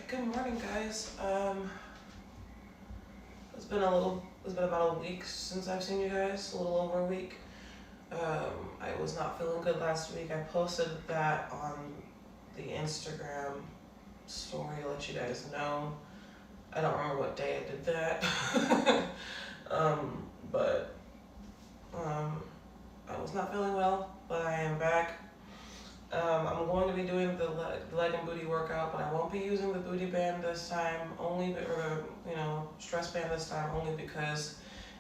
Good morning, guys. It's been about a week since I've seen you guys, a little over a week. I was not feeling good last week. I posted that on the Instagram story to let you guys know. I don't remember what day I did that. but I was not feeling well, but I am back. I'm going to be doing the leg and booty workout, but I won't be using the booty band this time, stress band this time, only because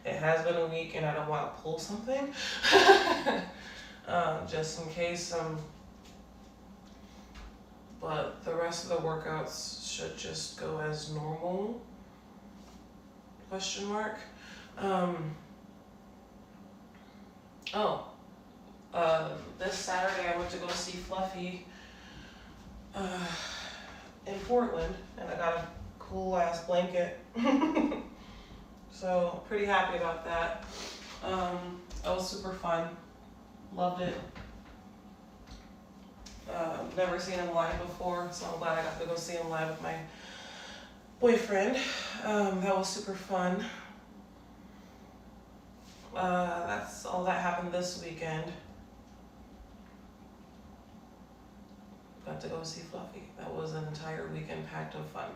it has been a week and I don't want to pull something. Just in case. But the rest of the workouts should just go as normal. Question mark. This Saturday I went to go see Fluffy in Portland, and I got a cool ass blanket. So pretty happy about that. That was super fun. Loved it. Never seen him live before, so I'm glad I got to go see him live with my boyfriend. That was super fun. That's all that happened this weekend. Got to go see Fluffy. That was an entire weekend packed of fun.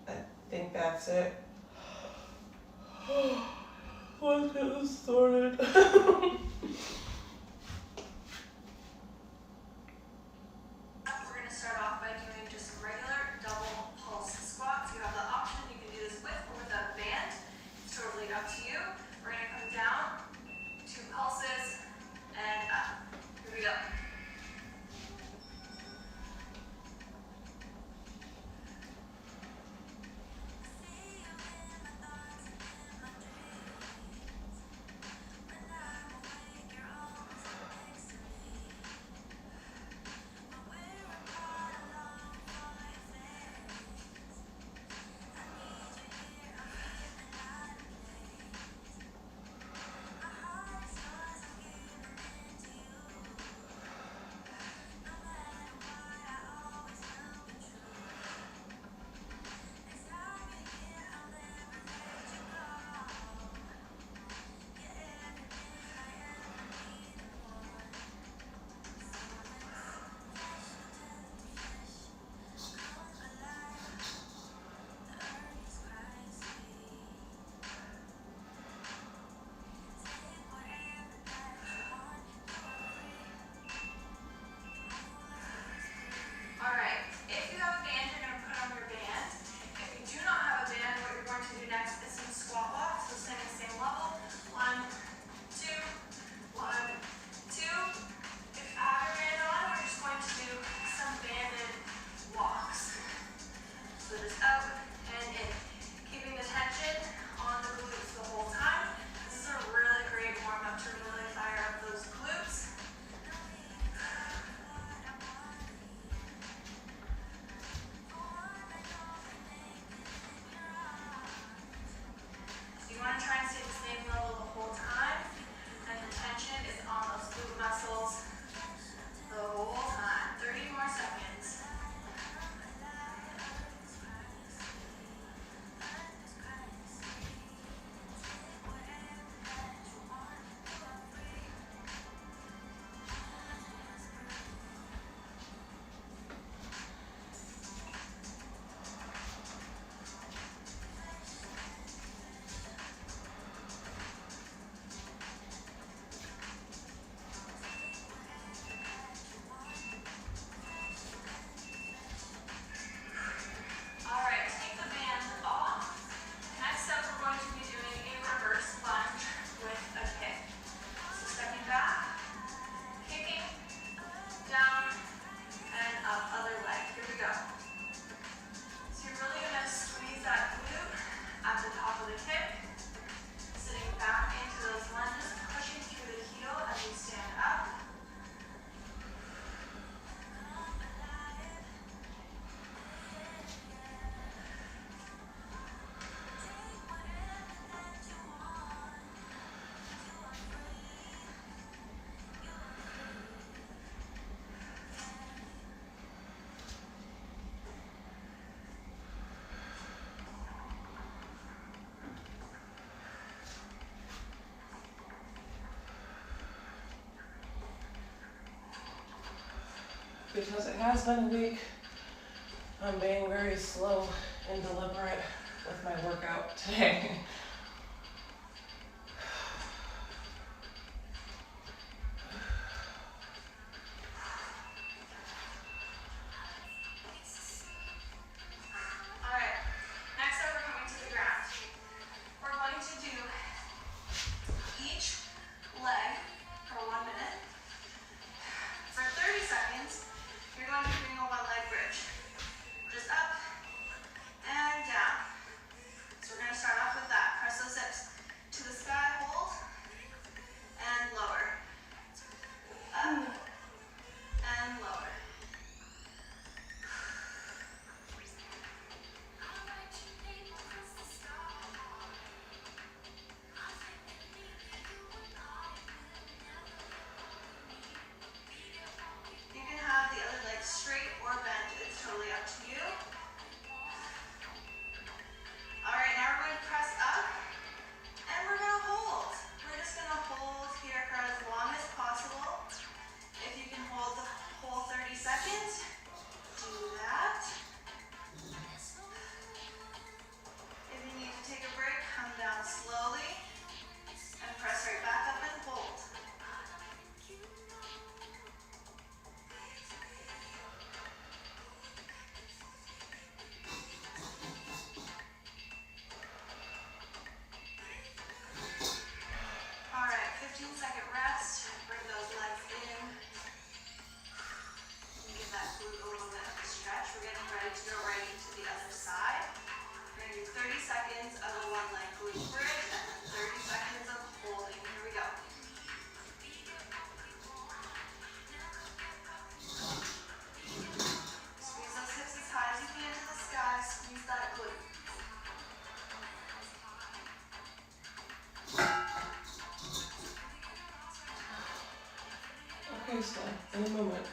I think that's it. Let's get this started. We're going to start off by doing just some regular double pulse squats. You have the option, you can do this with or without a band. It's totally up to you. We're going to come down, 2 pulses, and up. Here we go. because it has been a week. I'm being very slow and deliberate with my workout today. Alright, next up we're coming to the ground. We're going to do each leg for 1 minute. For 30 seconds, you're going to be doing a one leg bridge. Just up and down. So we're going to start off with that. Press those hips to the sky, hold, and lower. Up and lower. You can have the other leg straight or bent. It's totally up to you. Alright, now we're going to press up and we're going to hold. We're just going to hold here for as long as possible. If you can hold the whole 30 seconds, do that. If you need to take a break, come down slowly and press right back up and hold. Alright, 15-second rest. Bring those legs in. Give that glute a little bit of a stretch. We're getting ready to go right into the other side. We're going to do 30 seconds of a one leg glute bridge and then 30 seconds of holding. Here we go. Squeeze those hips as high as you can to the sky. Squeeze that glute. Okay, so in a moment.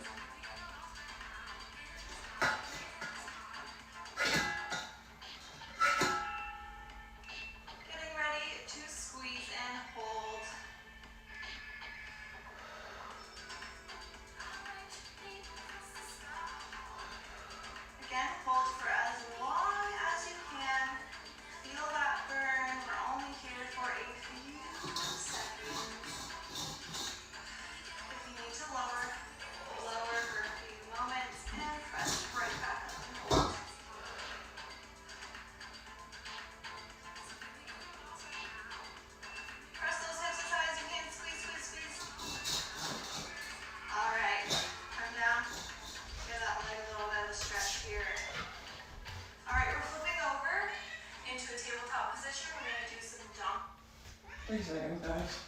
Getting ready to squeeze and hold. Again, hold for as long as you can. Feel that burn. We're only here for a few seconds. If you need to lower, lower for a few moments and press right back up and hold. Press those hips as high as you can. Squeeze, squeeze, squeeze. Alright, come down. Give that leg a little bit of a stretch here. Alright, we're flipping over into a tabletop position. We're going to do some jump. 3 seconds, guys.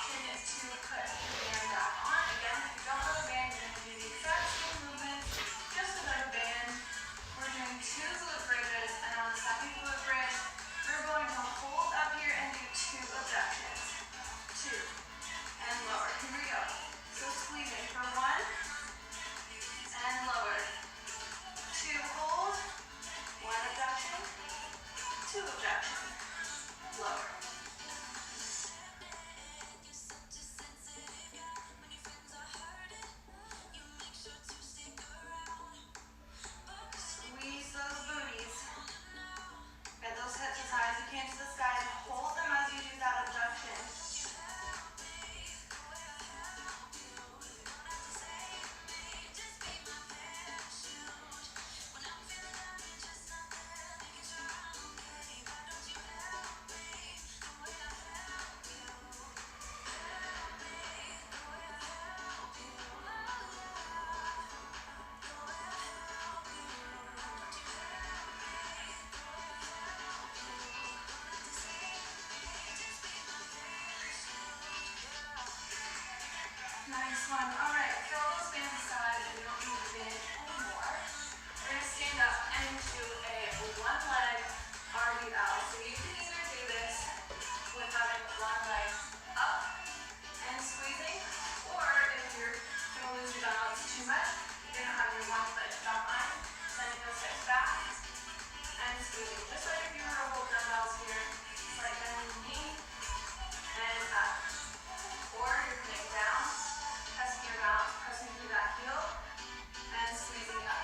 option to put the band back on. Again, if you don't have a band, you're going to do the exact same movement, just without a band. We're doing 2 glute bridges, and on the second glute bridge, we're going to hold up here and do 2 abductions. 2 and lower. Here we go. So squeezing for 1 and lower. 2 hold, 1 abduction, 2 abduction, lower. Squeeze those booties. Get those hips as high as you can to the sky and hold them as you do that abduction. Nice one. All right, throw those bands aside. We don't need the band anymore. We're going to stand up and do a 1-leg RDL. So you can either do this with having 1 leg up and squeezing, or if you're going to lose your balance too much, you're going to have your 1 foot down line, sending those hips back and squeezing. Just like if you were to hold dumbbells here, it's like bending the knee and up. Or you're putting down, pressing your balance, pressing through that heel, and squeezing up.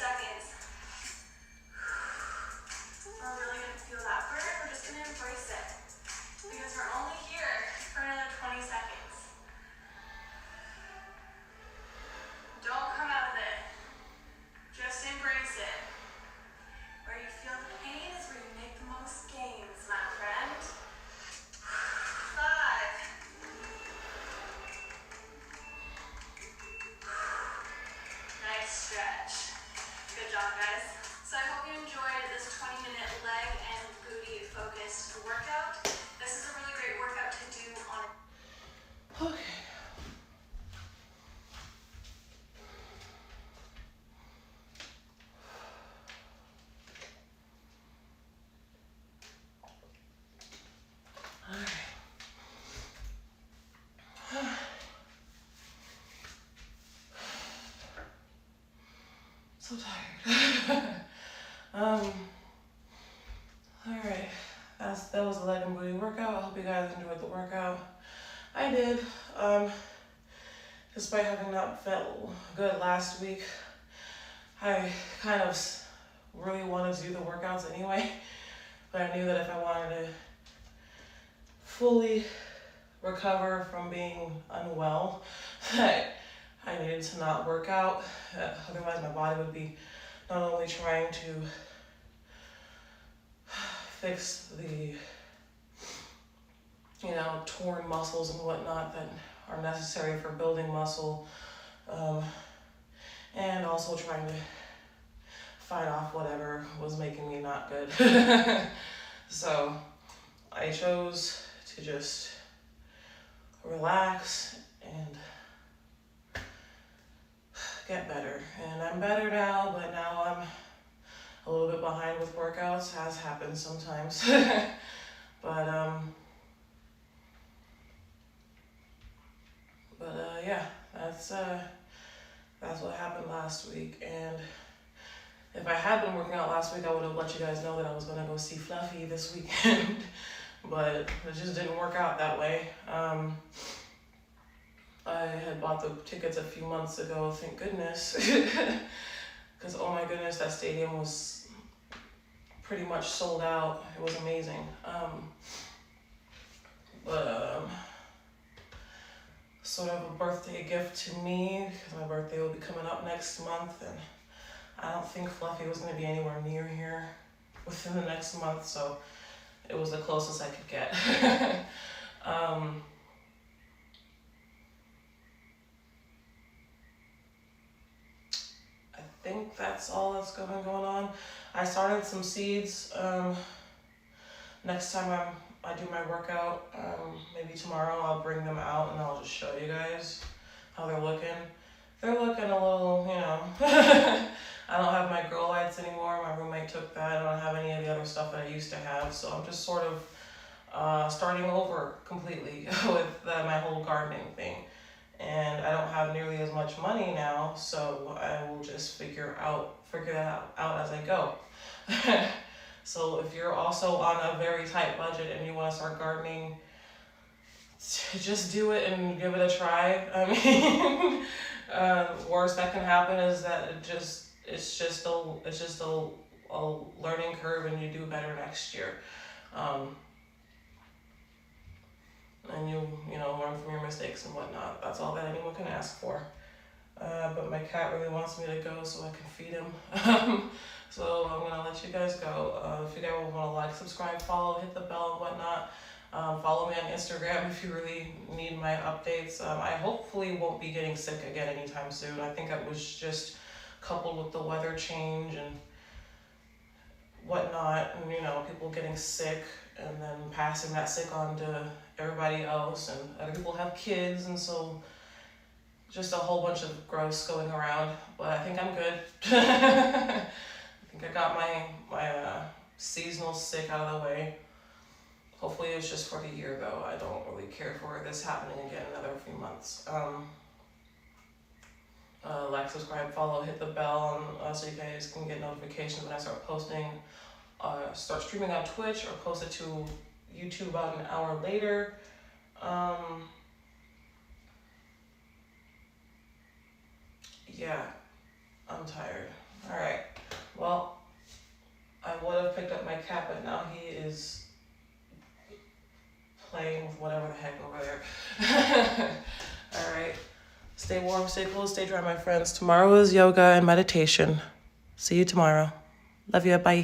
seconds. We're really gonna feel that burn. We're just gonna embrace it because we're only here for another 20 seconds. Don't come out of it. Just embrace it. Where you feel the pain is where you make the most gains, my friend. 5. Nice stretch. Good job, guys. So I hope you enjoyed this 20-minute leg and booty focused workout. This is a really great workout to do on. Okay. So tired. Alright. That was the leg and booty workout. I hope you guys enjoyed the workout. I did. Despite having not felt good last week, I kind of really wanted to do the workouts anyway. But I knew that if I wanted to fully recover from being unwell, that I needed to not work out. Otherwise, my body would be not only trying to fix the, torn muscles and whatnot that are necessary for building muscle, and also trying to fight off whatever was making me not good. So I chose to just relax and get better. And I'm better now, but now I'm a little bit behind with workouts, as happens sometimes. Yeah, that's what happened last week. And if I had been working out last week, I would have let you guys know that I was gonna go see Fluffy this weekend. But it just didn't work out that way. I had bought the tickets a few months ago, thank goodness. Because oh my goodness, that stadium was pretty much sold out. It was amazing. Sort of a birthday gift to me, because my birthday will be coming up next month, and I don't think Fluffy was going to be anywhere near here within the next month, so it was the closest I could get. I think that's all that's going on. I started some seeds. Next time I do my workout, maybe tomorrow I'll bring them out and I'll just show you guys how they're looking. They're looking a little, I don't have my grow lights anymore. My roommate took that. I don't have any of the other stuff that I used to have. So I'm just sort of starting over completely with my whole gardening thing. And I don't have nearly as much money now, so I will just figure that out as I go. So if you're also on a very tight budget and you want to start gardening, just do it and give it a try. I mean, worst that can happen is that it's just a learning curve, and you do better next year. And you learn from your mistakes and whatnot. That's all that anyone can ask for. But my cat really wants me to go so I can feed him. So I'm gonna let you guys go. If you guys want to like, subscribe, follow, hit the bell and whatnot. Follow me on Instagram if you really need my updates. I hopefully won't be getting sick again anytime soon. I think it was just coupled with the weather change and whatnot, and people getting sick and then passing that sick on to everybody else, and other people have kids, and so just a whole bunch of gross going around. But I think I'm good. I think I got my seasonal sick out of the way. Hopefully it's just for the year though. I don't really care for this happening again in another few months. Like, subscribe, follow, hit the bell so you guys can get notifications when I start posting. Start streaming on Twitch or post it to YouTube about an hour later. Yeah, I'm tired. Alright. Well, I would have picked up my cat, but now he is playing with whatever the heck over there. Alright. Stay warm, stay cool, stay dry, my friends. Tomorrow is yoga and meditation. See you tomorrow. Love you. Bye.